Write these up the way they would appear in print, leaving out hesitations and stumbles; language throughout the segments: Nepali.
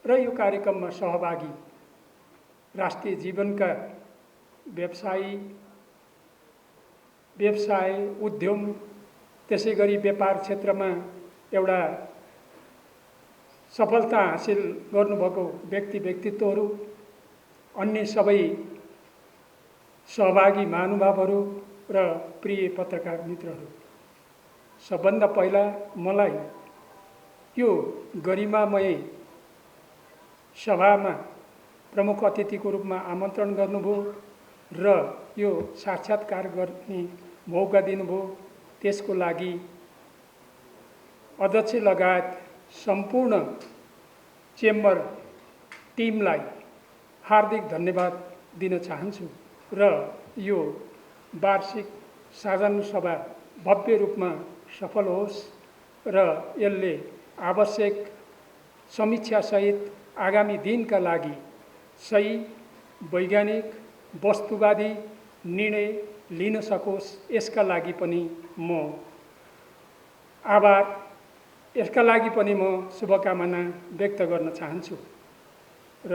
र यो कार्यक्रममा सहभागी राष्ट्रिय जीवनका व्यवसाय, उद्यम, त्यसै गरी व्यापार क्षेत्रमा एउटा सफलता हासिल गर्नुभएको व्यक्तित्वहरू, अन्य सबै सहभागी महानुभावहरू र प्रिय पत्रकार मित्रहरू, सबभन्दा पहिला मलाई यो गरिमामय सभामा प्रमुख अतिथिको रूपमा आमन्त्रण गर्नुभयो र यो साक्षात्कार गर्ने मौका दिनुभयो, त्यसको लागि अध्यक्ष लगायत सम्पूर्ण चेम्बर टिमलाई हार्दिक धन्यवाद दिन चाहन्छु र यो वार्षिक साधारण सभा भव्य रूपमा सफल होस् र यसले आवश्यक समीक्षासहित आगामी दिनका लागि सही वैज्ञानिक वस्तुवादी निर्णय लिन सकोस्, यसका लागि पनि म शुभकामना व्यक्त गर्न चाहन्छु। र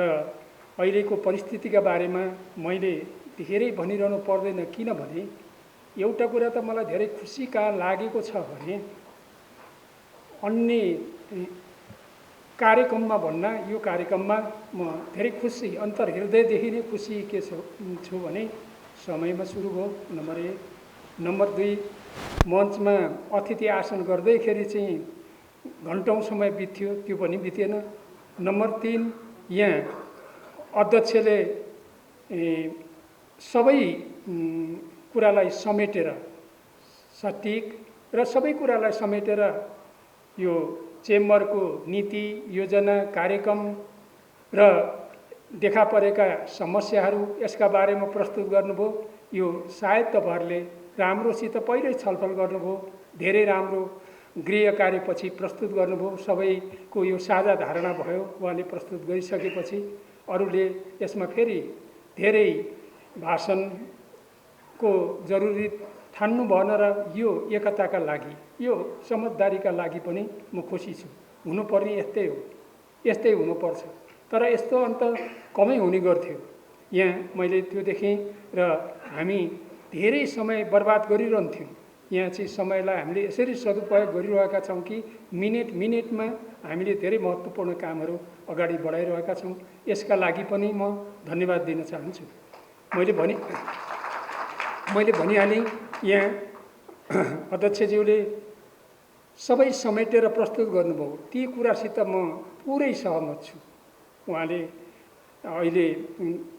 अहिलेको परिस्थितिका बारेमा मैले धेरै भनिरहनु पर्दैन, किनभने एउटा कुरा त मलाई धेरै खुसीका लागेको छ भने अन्य कार्यक्रममा भन्दा यो कार्यक्रममा म धेरै खुसी, अन्तर्हृदयदेखि नै खुसी के छु भने समयमा सुरु भयो, नम्बर 1। नम्बर 2, मञ्चमा अतिथि आसन गर्दैखेरि चाहिँ घन्टौँ समय बित्यो, त्यो पनि बितेन। नम्बर 3, यहाँ अध्यक्षले सबै कुरालाई समेटेर, सटिक र सबै कुरालाई समेटेर यो चेम्बरको नीति, योजना, कार्यक्रम र देखा परेका समस्याहरू यसका बारेमा प्रस्तुत गर्नुभयो। यो सायद तपाईँहरूले राम्रोसित पहिल्यै छलफल गर्नुभयो, धेरै राम्रो गृह कार्यपछि प्रस्तुत गर्नुभयो, सबैको यो साझा धारणा भयो। उहाँले प्रस्तुत गरिसकेपछि अरूले यसमा फेरि धेरै भाषणको जरुरी ठान्नु भएन र यो एकताका लागि, यो समझदारीका लागि पनि म खुसी छु। हुनुपर्ने यस्तै हो, यस्तै हुनुपर्छ। तर यस्तो अन्त कमै हुने गर्थ्यो। यहाँ मैले त्यो देखेँ र हामी धेरै समय बर्बाद गरिरहन्थ्यौँ। यहाँ चाहिँ समयलाई हामीले यसरी सदुपयोग गरिरहेका छौँ कि मिनेटमा हामीले धेरै महत्त्वपूर्ण कामहरू अगाडि बढाइरहेका छौँ। यसका लागि पनि म धन्यवाद दिन चाहन्छु। मैले भनिहालेँ, यहाँ अध्यक्षज्यूले सबै समेटेर प्रस्तुत गर्नुभयो, ती कुरासित म पुरै सहमत छु। उहाँले अहिले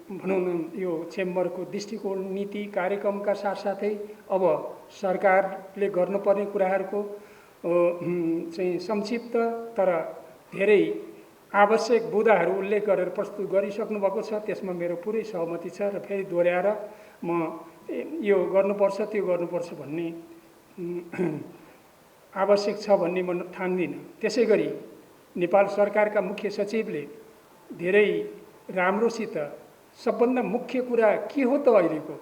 भनौँ न यो चेम्बरको दृष्टिकोण, नीति, कार्यक्रमका साथसाथै अब सरकारले गर्नुपर्ने कुराहरूको चाहिँ संक्षिप्त तर धेरै आवश्यक बुँदाहरू उल्लेख गरेर प्रस्तुत गरिसक्नु भएको छ। त्यसमा मेरो पुरै सहमति छ र फेरि दोहोऱ्याएर म यो गर्नुपर्छ त्यो गर्नुपर्छ भन्ने आवश्यक छ भन्ने म ठान्दिनँ। त्यसै गरी नेपाल सरकारका मुख्य सचिवले धेरै राम्रोसित सबभन्दा मुख्य कुरा के हो त अहिलेको,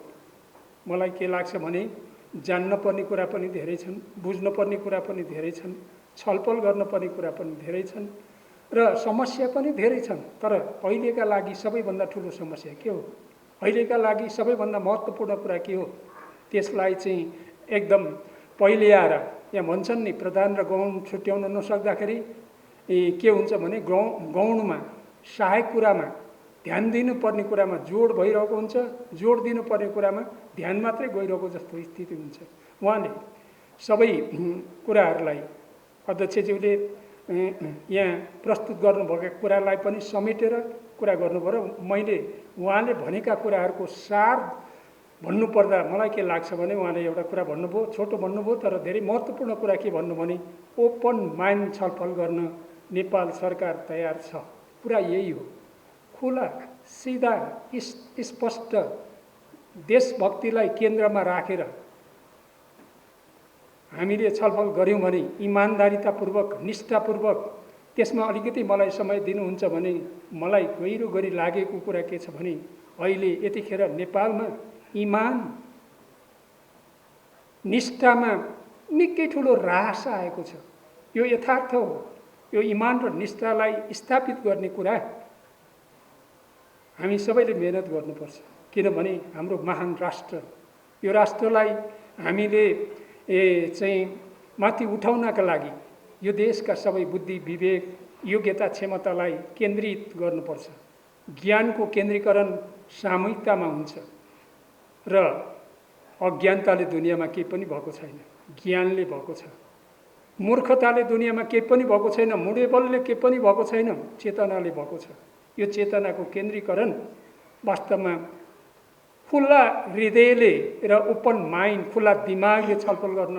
मलाई के लाग्छ भने जान्न पर्ने कुरा पनि धेरै छन्, बुझ्न पर्ने कुरा पनि धेरै छन्, छलफल गर्नुपर्ने कुरा पनि धेरै छन् र समस्या पनि धेरै छन्। तर अहिलेका लागि सबैभन्दा ठुलो समस्या के हो, अहिलेका लागि सबैभन्दा महत्त्वपूर्ण कुरा के हो, त्यसलाई चाहिँ एकदम पहिले आएर यहाँ भन्छन् नि प्रधान र गौण छुट्याउन नसक्दाखेरि के हुन्छ भने गौणमा सहायक कुरामा ध्यान दिनुपर्ने कुरामा जोड भइरहेको हुन्छ, जोड दिनुपर्ने कुरामा ध्यान मात्रै गइरहेको जस्तो स्थिति हुन्छ। उहाँले सबै कुराहरूलाई अध्यक्षज्यूले यहाँ प्रस्तुत गर्नुभएका कुरालाई पनि समेटेर कुरा गर्नुभयो र मैले उहाँले भनेका कुराहरूको सार भन्नुपर्दा मलाई के लाग्छ भने उहाँले एउटा कुरा भन्नुभयो, छोटो भन्नुभयो तर धेरै महत्त्वपूर्ण कुरा के भन्नु भने ओपन माइन्ड छलफल गर्न नेपाल सरकार तयार छ। कुरा यही हो, खुला सिधा स्पष्ट देशभक्तिलाई केन्द्रमा राखेर हामीले छलफल गऱ्यौँ भने इमान्दारितापूर्वक, निष्ठापूर्वक, त्यसमा अलिकति मलाई समय दिनुहुन्छ भने मलाई गहिरो गरी लागेको कुरा के छ भने अहिले यतिखेर नेपालमा इमान निष्ठामा निकै ठुलो ह्रास आएको छ। यो यथार्थ हो, यो इमान र निष्ठालाई स्थापित गर्ने कुरा हामी सबैले मेहनत गर्नुपर्छ। किनभने हाम्रो महान राष्ट्र, यो राष्ट्रलाई हामीले चाहिँ माथि उठाउनका लागि यो देशका सबै बुद्धि विवेक योग्यता क्षमतालाई केन्द्रित गर्नुपर्छ। ज्ञानको केन्द्रीकरण सामूहिकतामा हुन्छ र अज्ञानताले दुनियाँमा केही पनि भएको छैन, ज्ञानले भएको छ। मूर्खताले दुनियाँमा केही पनि भएको छैन, मुडेबलले केही पनि भएको छैन, चेतनाले भएको छ। यो चेतनाको केन्द्रीकरण वास्तवमा खुला हृदयले र ओपन माइन्ड, खुला दिमागले छलफल गर्न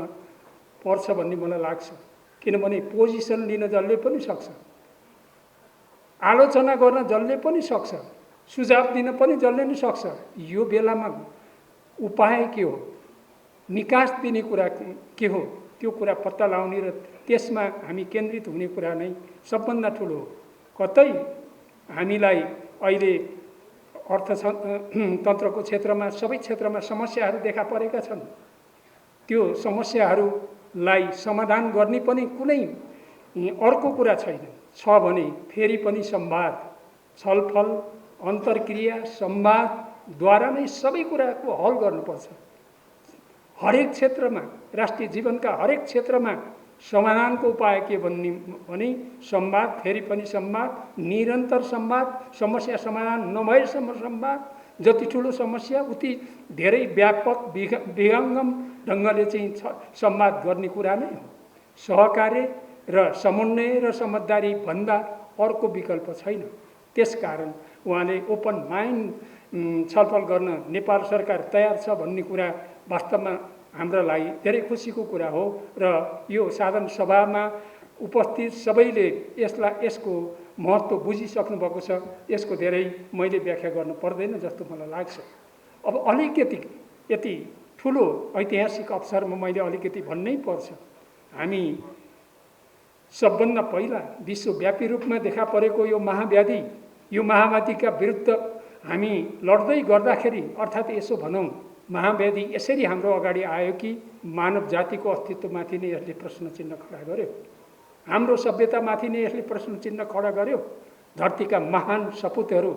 पर्छ भन्ने मलाई लाग्छ। किनभने पोजिसन लिन जसले पनि सक्छ, आलोचना गर्न जसले पनि सक्छ, सुझाव दिन पनि जसले नै सक्छ। यो बेलामा उपाय के हो, निकास दिने कुरा के हो, त्यो कुरा पत्ता लगाउने र त्यसमा हामी केन्द्रित हुने कुरा नै सबभन्दा ठुलो हो। कतै हामीलाई अहिले अर्थतन्त्रको क्षेत्रमा सबै क्षेत्रमा समस्याहरू देखा परेका छन्। त्यो समस्याहरूलाई समाधान गर्ने पनि कुनै अर्को कुरा छैन। छ भने फेरि पनि संवाद, छलफल, अन्तर्क्रिया, संवादद्वारा नै सबै कुराको हल गर्नुपर्छ। हरेक क्षेत्रमा, राष्ट्रिय जीवनका हरेक क्षेत्रमा समाधानको उपाय के भन्ने भने संवाद, फेरि पनि संवाद, निरन्तर संवाद, समस्या समाधान नभएसम्म संवाद। जति ठुलो समस्या उति धेरै व्यापक विहङ्गम ढङ्गले चाहिँ संवाद गर्ने कुरा नै हो। सहकार्य र समन्वय र समझदारी भन्दा अर्को विकल्प छैन। त्यसकारण उहाँले ओपन माइन्ड छलफल गर्न नेपाल सरकार तयार छ भन्ने कुरा वास्तवमा हाम्रा लागि धेरै खुसीको कुरा हो। र यो साधारण सभामा उपस्थित सबैले यसको महत्त्व बुझिसक्नु भएको छ। यसको धेरै मैले व्याख्या गर्नु पर्दैन जस्तो मलाई लाग्छ। अब अलिकति यति ठुलो ऐतिहासिक अवसरमा मैले अलिकति भन्नै पर्छ। हामी सबभन्दा पहिला विश्वव्यापी रूपमा देखा परेको यो महाव्याधि, यो महामारीका विरुद्ध हामी लड्दै गर्दाखेरि, अर्थात् यसो भनौँ, महाव्याधि यसरी हाम्रो अगाडि आयो कि मानव जातिको अस्तित्वमाथि नै यसले प्रश्न चिन्ह खडा गर्यो। हाम्रो सभ्यतामाथि नै यसले प्रश्न चिन्ह खडा गर्यो। धरतीका महान सपुतहरू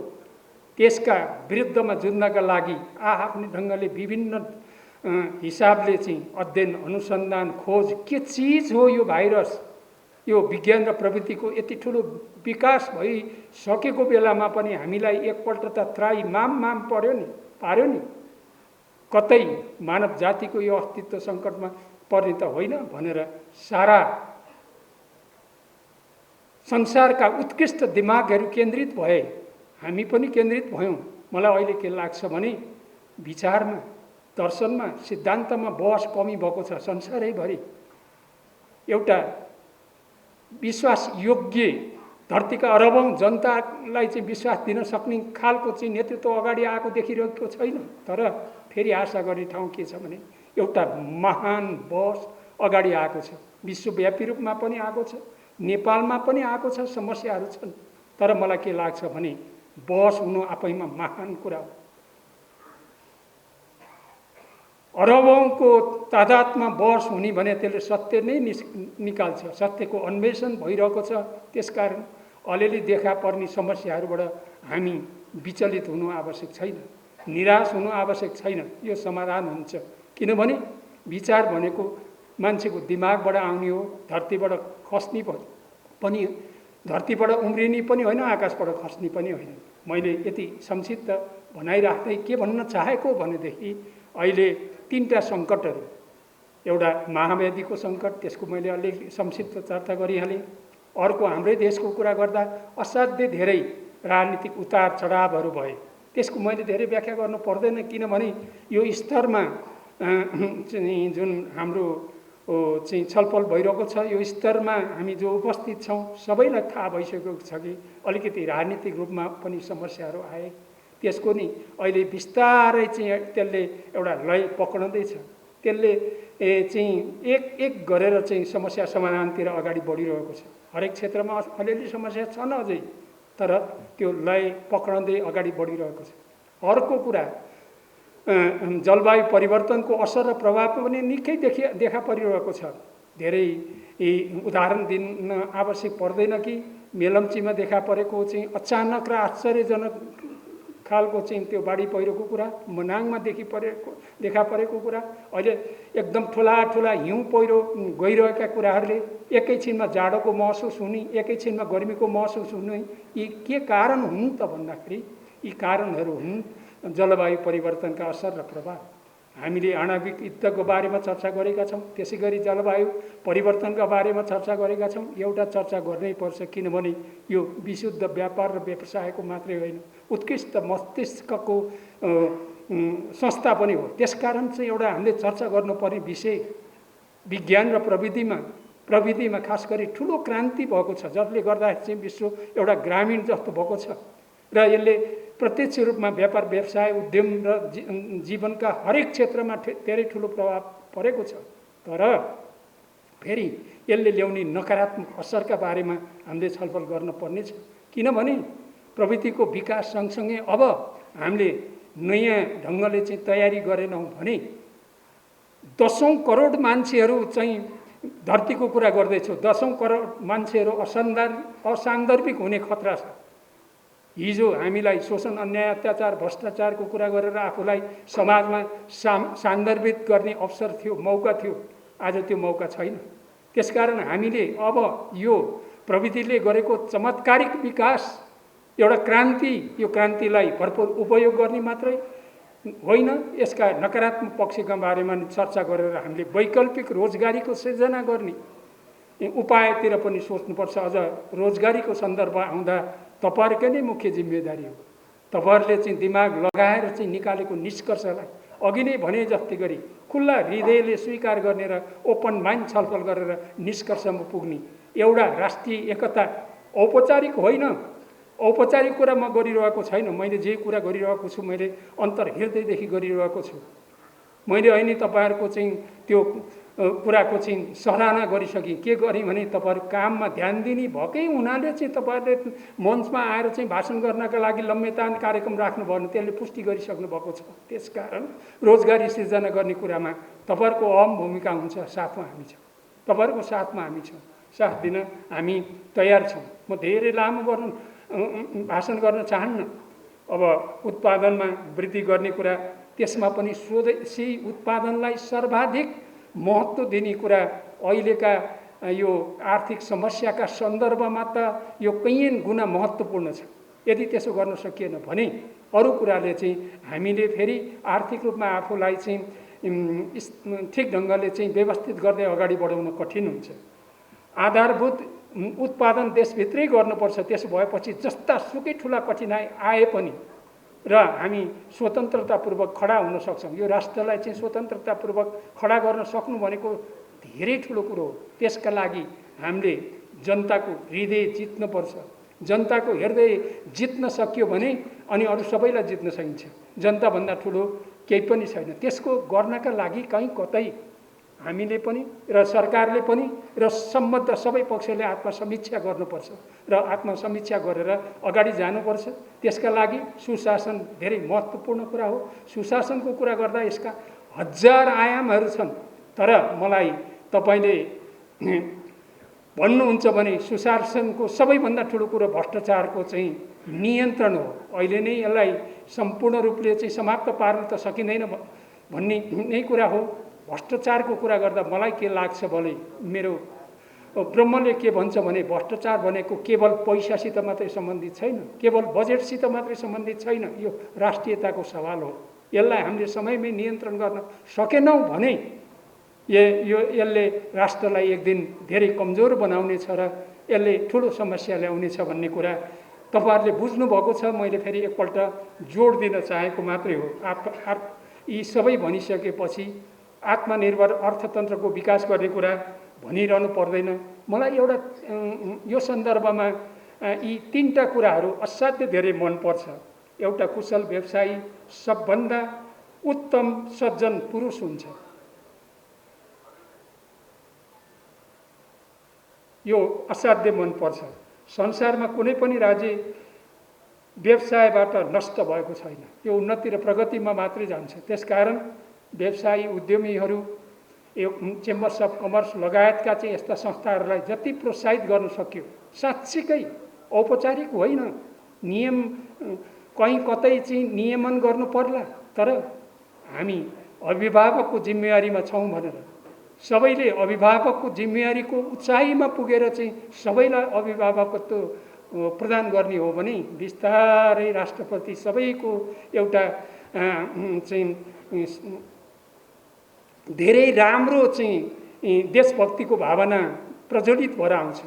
त्यसका विरुद्धमा जुझ्नका लागि आफ्नै ढङ्गले विभिन्न हिसाबले चाहिँ अध्ययन, अनुसन्धान, खोज के चिज हो यो भाइरस, यो विज्ञान र प्रविधिको यति ठुलो विकास भइसकेको बेलामा पनि हामीलाई एकपल्ट त त्राही माम पार्यो नि। कतै मानव जातिको यो अस्तित्व सङ्कटमा पर्ने त होइन भनेर सारा संसारका उत्कृष्ट दिमागहरू केन्द्रित भए, हामी पनि केन्द्रित भयौँ। मलाई अहिले के लाग्छ भने विचारमा, दर्शनमा, सिद्धान्तमा बहस कमी भएको छ संसारैभरि। एउटा विश्वास योग्य धरतीका अरबौं जनतालाई चाहिँ विश्वास दिन सक्ने खालको चाहिँ नेतृत्व अगाडि आएको देखिरहेको छैन। तर फेरि आशा गर्ने ठाउँ के छ भने एउटा महान बहस अगाडि आएको छ। विश्वव्यापी रूपमा पनि आएको छ, नेपालमा पनि आएको छ, समस्याहरू छन्। तर मलाई के लाग्छ भने बहस हुनु आफैमा महान कुरा हो। अरबौंको तादादमा बहस हुने भने त्यसले सत्य नै निकाल्छ। सत्यको अन्वेषण भइरहेको छ। त्यसकारण अलिअलि देखा पर्ने समस्याहरूबाट हामी विचलित हुनु आवश्यक छैन, निराश हुनु आवश्यक छैन। यो समाधान हुन्छ। किनभने विचार भनेको मान्छेको दिमागबाट आउने हो, धरतीबाट खस्ने पनि, धरतीबाट उम्रिने पनि होइन, आकाशबाट खस्ने पनि होइन। मैले यति संक्षिप्त भनाइराख्दै के भन्न चाहेको भनेदेखि अहिले तीनटा सङ्कटहरू, एउटा महाव्याधिको सङ्कट, त्यसको मैले अलिक संक्षिप्त चर्चा गरिहालेँ। अर्को हाम्रै देशको कुरा गर्दा असाध्यै धेरै राजनीतिक उतार चढावहरू भए, त्यसको मैले धेरै व्याख्या गर्नु पर्दैन। किनभने यो स्तरमा जुन हाम्रो चाहिँ छलफल भइरहेको छ, यो स्तरमा हामी जो उपस्थित छौँ सबैलाई थाहा भइसकेको छ कि अलिकति राजनीतिक रूपमा पनि समस्याहरू आए। त्यसको नि अहिले बिस्तारै चाहिँ त्यसले एउटा लय पक्रँदैछ। त्यसले चाहिँ एक गरेर चाहिँ समस्या समाधानतिर अगाडि बढिरहेको छ। हरेक क्षेत्रमा अलिअलि समस्या छन् अझै, तर त्यो लय पक्रँदै अगाडि बढिरहेको छ। अर्को कुरा, जलवायु परिवर्तनको असर र प्रभाव पनि निकै देखा परिरहेको छ। धेरै उदाहरण दिन आवश्यक पर्दैन कि मेलम्चीमा देखा परेको चाहिँ अचानक र आश्चर्यजनक खालको चाहिँ त्यो बाढी पहिरोको कुरा, मनाङमा देखा परेको कुरा, अहिले एकदम ठुला ठुला हिउँ पहिरो गइरहेका कुराहरूले एकैछिनमा जाडोको महसुस हुने, एकैछिनमा गर्मीको महसुस हुने, यी के कारण हुन् त भन्दाखेरि यी कारणहरू हुन् जलवायु परिवर्तनका असर र प्रभाव। हामीले आणविक युद्धको बारेमा चर्चा गरेका छौँ, त्यसै गरी जलवायु परिवर्तनका बारेमा चर्चा गरेका छौँ। एउटा चर्चा गर्नै पर्छ, किनभने यो विशुद्ध व्यापार र व्यवसायको मात्रै होइन, उत्कृष्ट मस्तिष्कको संस्था पनि हो। त्यसकारण चाहिँ एउटा हामीले चर्चा गर्नुपर्ने विषय विज्ञान र प्रविधिमा खास गरी ठुलो क्रान्ति भएको छ, जसले गर्दाखेरि चाहिँ विश्व एउटा ग्रामीण जस्तो भएको छ र यसले प्रत्यक्ष रूपमा व्यापार व्यवसाय उद्यम र जीवनका हरेक क्षेत्रमा धेरै ठुलो प्रभाव परेको छ। तर फेरि यसले ल्याउने नकारात्मक असरका बारेमा हामीले छलफल गर्न पर्नेछ, किनभने प्रविधिको विकास सँगसँगै अब हामीले नयाँ ढङ्गले चाहिँ तयारी गरेनौँ भने 10औं करोड मान्छेहरू चाहिँ धरतीको कुरा गर्दैछौँ, 10औं करोड मान्छेहरू असान्दर्भिक हुने खतरा छ। हिजो हामीलाई शोषण, अन्याय, अत्याचार, भ्रष्टाचारको कुरा गरेर आफूलाई समाजमा सान्दर्भित गर्ने अवसर थियो, मौका थियो। आज त्यो मौका छैन। त्यसकारण हामीले अब यो प्रविधिले गरेको चमत्कारिक विकास एउटा क्रान्ति, यो क्रान्तिलाई भरपूर उपयोग गर्ने मात्रै होइन, यसका नकारात्मक पक्षका बारेमा चर्चा गरेर हामीले वैकल्पिक रोजगारीको सृजना गर्ने उपायतिर पनि सोच्नुपर्छ। अझ रोजगारीको सन्दर्भ आउँदा तपाईहरुकै नै मुख्य जिम्मेदारी हो। तपाईहरुले चाहिँ दिमाग लगाएर चाहिँ निकालेको निष्कर्षलाई अघि नै भने जस्तै गरी खुल्ला हृदयले स्वीकार गर्ने र ओपन माइन्ड छलफल गरेर निष्कर्षमा पुग्ने एउटा राष्ट्रिय एकता औपचारिक होइन। औपचारिक कुरा म गरिरहेको छैन, मैले जे कुरा गरिरहेको छु मैले अन्तर हृदयदेखि गरिरहेको छु। मैले अहिले तपाईहरुको चाहिँ त्यो कुराको चाहिँ सराहना गरिसकेँ। के गरेँ भने तपाईहरु काममा ध्यान दिने भएकै हुनाले चाहिँ तपाईहरुले मञ्चमा आएर चाहिँ भाषण गर्नका लागि लम्बेतान कार्यक्रम राख्नु भयो भने त्यसले पुष्टि गरिसक्नु भएको छ। त्यसकारण रोजगारी सृजना गर्ने कुरामा तपाईहरुको अहम भूमिका हुन्छ, साथमा हामी छौँ, तपाईहरुको साथमा हामी छौँ, साथ दिन हामी तयार छौँ। म धेरै लामो भाषण गर्न चाहन्न। अब उत्पादनमा वृद्धि गर्ने कुरा, त्यसमा पनि स्वदेशी उत्पादनलाई सर्वाधिक महत्त्व दिने कुरा अहिलेका यो आर्थिक समस्याका सन्दर्भमा त यो कैयन गुणा महत्त्वपूर्ण छ। यदि त्यसो गर्न सकिएन भने अरू कुराले चाहिँ हामीले फेरि आर्थिक रूपमा आफूलाई चाहिँ ठिक ढङ्गले चाहिँ व्यवस्थित गर्दै अगाडि बढाउन कठिन हुन्छ। आधारभूत उत्पादन देशभित्रै गर्नुपर्छ। त्यसो भएपछि जस्ता सुकै ठुला कठिनाइ आए पनि र हामी स्वतन्त्रतापूर्वक खडा हुन सक्छौँ। यो राष्ट्रलाई चाहिँ स्वतन्त्रतापूर्वक खडा गर्न सक्नु भनेको धेरै ठुलो कुरो हो। त्यसका लागि हामीले जनताको हृदय जित्नुपर्छ। जनताको हृदय जित्न सकियो भने अनि अरू सबैलाई जित्न सकिन्छ। जनताभन्दा ठुलो केही पनि छैन। त्यसको गर्नका लागि कहीँ कतै हामीले पनि र सरकारले पनि र सम्बद्ध सबै पक्षले आत्मसमीक्षा गर्नुपर्छ र आत्मसमीक्षा गरेर अगाडि जानुपर्छ। त्यसका लागि सुशासन धेरै महत्त्वपूर्ण कुरा हो। सुशासनको कुरा गर्दा यसका हजार आयामहरू छन्, तर मलाई तपाईले भन्नुहुन्छ भने सुशासनको सबैभन्दा ठुलो कुरो भ्रष्टाचारको चाहिँ नियन्त्रण हो। अहिले नै यसलाई सम्पूर्ण रूपले चाहिँ समाप्त पार्न त सकिँदैन भन्ने नै कुरा हो। भ्रष्टाचारको कुरा गर्दा मलाई के लाग्छ भने मेरो ब्रह्मले के भन्छ भने भ्रष्टाचार भनेको केवल पैसासित मात्रै सम्बन्धित छैन, केवल बजेटसित मात्रै सम्बन्धित छैन। यो राष्ट्रियताको सवाल हो। यसलाई हामीले समयमै नियन्त्रण गर्न सकेनौँ भने यसले राष्ट्रलाई एक दिन धेरै कमजोर बनाउनेछ र यसले ठुलो समस्या ल्याउनेछ भन्ने कुरा तपाईहरुले बुझ्नुभएको छ। मैले फेरि एकपल्ट जोड दिन चाहेको मात्रै हो। यी सबै भनिसकेपछि आत्मनिर्भर अर्थतन्त्रको विकास गर्ने कुरा भनिरहनु पर्दैन। मलाई एउटा यो सन्दर्भमा यी तीनटा कुराहरू असाध्यै धेरै मनपर्छ। एउटा कुशल व्यवसायी सबभन्दा उत्तम सज्जन पुरुष हुन्छ। यो असाध्यै मनपर्छ। संसारमा कुनै पनि राज्य व्यवसायबाट नष्ट भएको छैन। यो उन्नति र प्रगतिमा मात्रै जान्छ। त्यसकारण व्यवसायी उद्यमीहरू यो चेम्बर्स अफ कमर्स लगायतका चाहिँ यस्ता संस्थाहरूलाई जति प्रोत्साहित गर्न सक्यो, साँच्चीकै औपचारिक होइन, नियम कहीँ कतै चाहिँ नियमन गर्नु पर्ला, तर हामी अभिभावकको जिम्मेवारीमा छौँ भनेर सबैले अभिभावकको जिम्मेवारीको उचाइमा पुगेर चाहिँ सबैलाई अभिभावकत्व प्रदान गर्ने हो भने बिस्तारै राष्ट्रप्रति सबैको एउटा चाहिँ धेरै राम्रो चाहिँ देशभक्तिको भावना प्रज्वलित भएर आउँछ।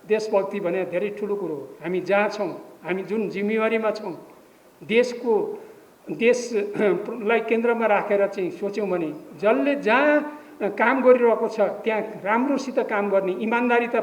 देशभक्ति भने धेरै ठुलो कुरो हो। हामी जहाँ छौँ, हामी जुन जिम्मेवारीमा छौँ, देशलाई केन्द्रमा राखेर चाहिँ सोच्यौँ भने जसले जहाँ काम गरिरहेको छ त्यहाँ राम्रोसित काम गर्ने, इमान्दारिता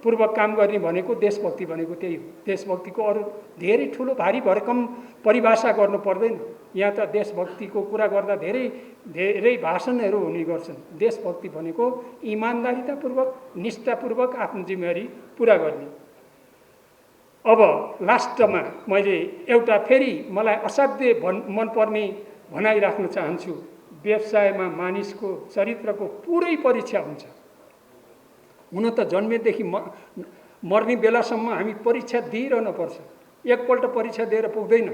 पूर्वक काम गर्ने भनेको देशभक्ति भनेको त्यही हो। देशभक्तिको अरू धेरै ठुलो भारी भरकम परिभाषा गर्नु पर्दैन। यहाँ त देशभक्तिको कुरा गर्दा धेरै धेरै भाषणहरू हुने गर्छन्। देशभक्ति भनेको इमान्दारितापूर्वक, निष्ठापूर्वक आफ्नो जिम्मेवारी पुरा गर्ने। अब लास्टमा मैले एउटा फेरि मलाई असाध्यै मनपर्ने भनाइ राख्न चाहन्छु। व्यवसायमा मानिसको चरित्रको पुरै परीक्षा हुन्छ। हुन त जन्मेदेखि मर्ने बेलासम्म हामी परीक्षा दिइरहन पर्छ। एकपल्ट परीक्षा दिएर पुग्दैन।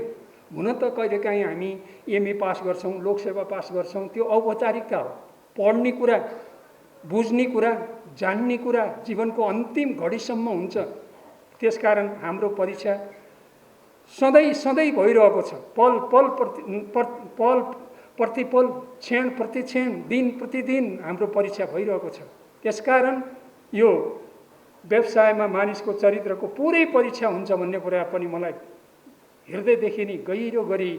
हुन त कहिलेकाहीँ हामी एमए पास गर्छौँ, लोकसेवा पास गर्छौँ, त्यो औपचारिकता हो। पढ्ने कुरा, बुझ्ने कुरा, जान्ने कुरा जीवनको अन्तिम घडीसम्म हुन्छ। त्यसकारण हाम्रो परीक्षा सधैँ भइरहेको छ। पल प्रतिपल, क्षण प्रतिक्षण, दिन प्रतिदिन हाम्रो परीक्षा भइरहेको छ। त्यसकारण यो व्यवसायमा मानिसको चरित्रको पुरै परीक्षा हुन्छ भन्ने कुरा पनि मलाई हृदयदेखि नै गहिरो गरी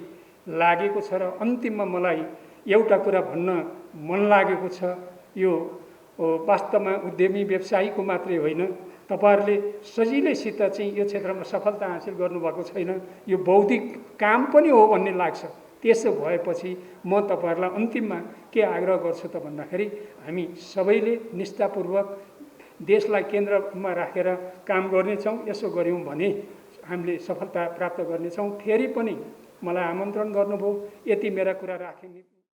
लागेको छ। र अन्तिममा मलाई एउटा कुरा भन्न मन लागेको छ। यो वास्तवमा उद्यमी व्यवसायीको मात्रै होइन, तपाईहरुले सजिलैसित चाहिँ यो क्षेत्रमा सफलता हासिल गर्नुभएको छैन, यो बौद्धिक काम पनि हो भन्ने लाग्छ। त्यसो भएपछि म तपाईहरुलाई अन्तिममा के आग्रह गर्छु त भन्दाखेरि हामी सबैले निष्ठापूर्वक देशलाई केन्द्रमा राखेर काम गर्नेछौँ। यसो गर्यौँ भने हामीले सफलता प्राप्त गर्नेछौँ। फेरि पनि मलाई आमन्त्रण गर्नुभयो, यति मेरा कुरा राखेँ।